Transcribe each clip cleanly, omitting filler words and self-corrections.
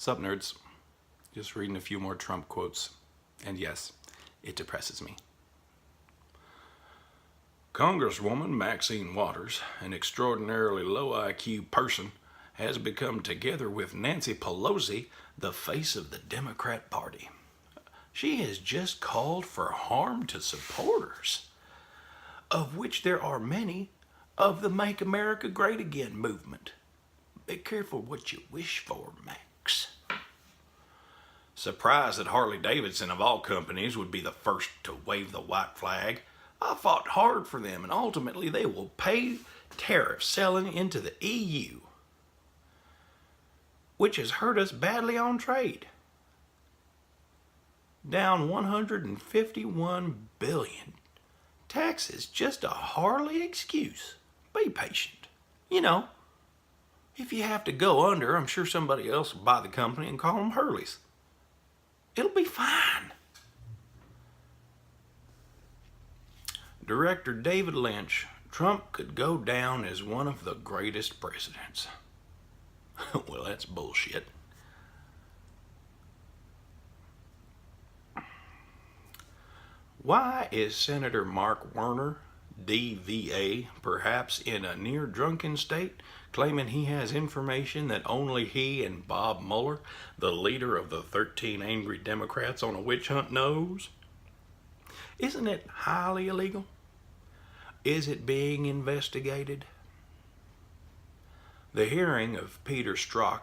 Sup, nerds? Just reading a few more Trump quotes. And yes, it depresses me. Congresswoman Maxine Waters, an extraordinarily low IQ person, has become, together with Nancy Pelosi, the face of the Democrat Party. She has just called for harm to supporters, of which there are many, of the Make America Great Again movement. Be careful what you wish for, Max. Surprised that Harley-Davidson of all companies would be the first to wave the white flag. I fought hard for them, and ultimately they will pay tariffs selling into the EU, which has hurt us badly on trade. Down $151 billion. Taxes just a Harley excuse. Be patient. You know, if you have to go under, I'm sure somebody else will buy the company and call them Hurleys. It'll be fine. Director David Lynch, Trump could go down as one of the greatest presidents. Well, that's bullshit. Why is Senator Mark Warner, DVA, perhaps in a near-drunken state, claiming he has information that only he and Bob Mueller, the leader of the 13 angry Democrats on a witch hunt, knows? Isn't it highly illegal? Is it being investigated? The hearing of Peter Strzok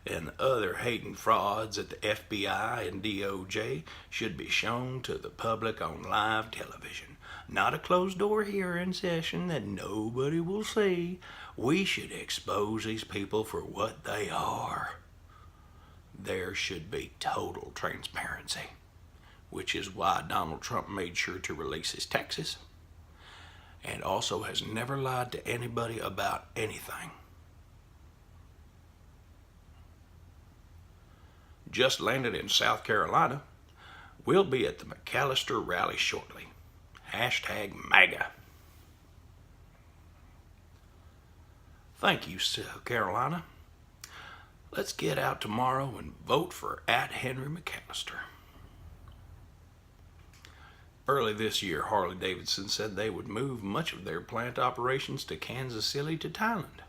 and other hating frauds at the FBI and DOJ should be shown to the public on live television. Not a closed-door hearing session that nobody will see. We should expose these people for what they are. There should be total transparency, which is why Donald Trump made sure to release his taxes and also has never lied to anybody about anything. Just landed in South Carolina. We'll be at the McAllister rally shortly. #MAGA. Thank you, South Carolina. Let's get out tomorrow and vote for @Henry McAllister. Early this year, Harley-Davidson said they would move much of their plant operations to Kansas City to Thailand.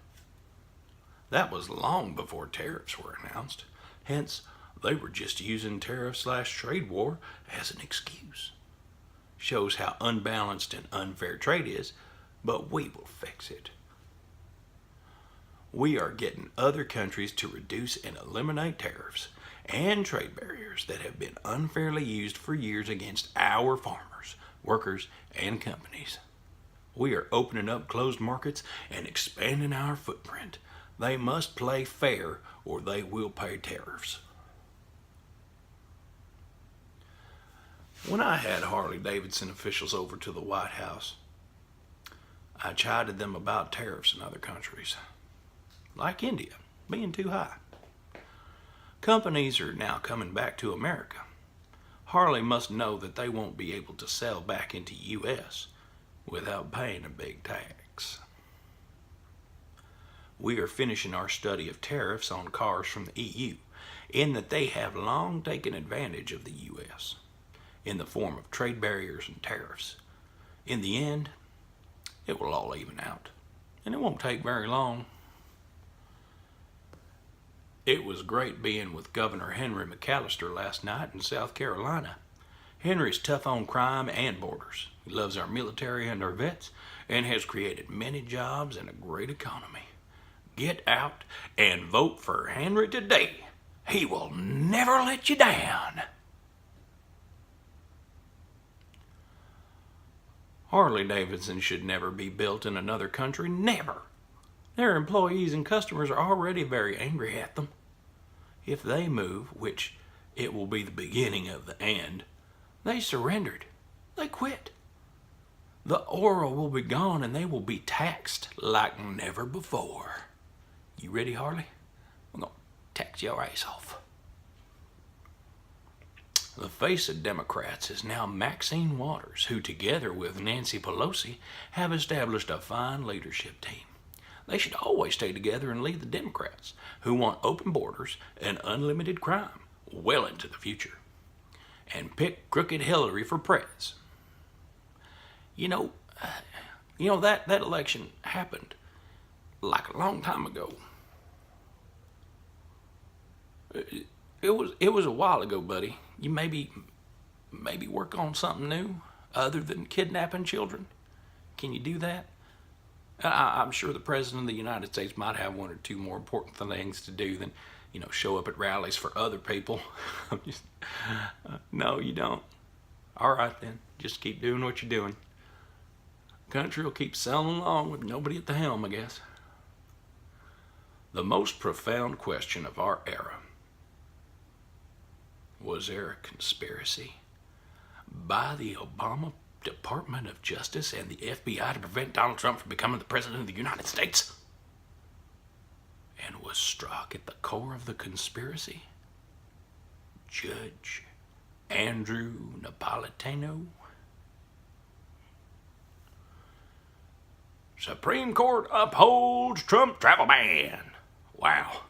That was long before tariffs were announced. Hence, they were just using tariff/trade war as an excuse. Shows how unbalanced and unfair trade is, but we will fix it. We are getting other countries to reduce and eliminate tariffs and trade barriers that have been unfairly used for years against our farmers, workers, and companies. We are opening up closed markets and expanding our footprint. They must play fair or they will pay tariffs. When I had Harley-Davidson officials over to the White House, I chided them about tariffs in other countries, like India, being too high. Companies are now coming back to America. Harley must know that they won't be able to sell back into U.S. without paying a big tax. We are finishing our study of tariffs on cars from the EU, in that they have long taken advantage of the U.S. in the form of trade barriers and tariffs. In the end, it will all even out, and it won't take very long. It was great being with Governor Henry McAllister last night in South Carolina. Henry's tough on crime and borders. He loves our military and our vets, and has created many jobs and a great economy. Get out and vote for Henry today. He will never let you down. Harley-Davidson should never be built in another country, never. Their employees and customers are already very angry at them. If they move, which it will be the beginning of the end, they surrendered. They quit. The oil will be gone and they will be taxed like never before. You ready, Harley? I'm going to tax your ass off. The face of Democrats is now Maxine Waters, who together with Nancy Pelosi have established a fine leadership team. They should always stay together and leave the Democrats, who want open borders and unlimited crime, well into the future. And pick crooked Hillary for prez. You know, that election happened like a long time ago. It was a while ago, buddy. You maybe work on something new other than kidnapping children. Can you do that? I'm sure the President of the United States might have one or two more important things to do than, show up at rallies for other people. No, you don't. All right, then. Just keep doing what you're doing. Country will keep sailing along with nobody at the helm, I guess. The most profound question of our era: was there a conspiracy by the Obama Department of Justice and the FBI to prevent Donald Trump from becoming the President of the United States? And was Strzok at the core of the conspiracy? Judge Andrew Napolitano? Supreme Court upholds Trump travel ban. Wow.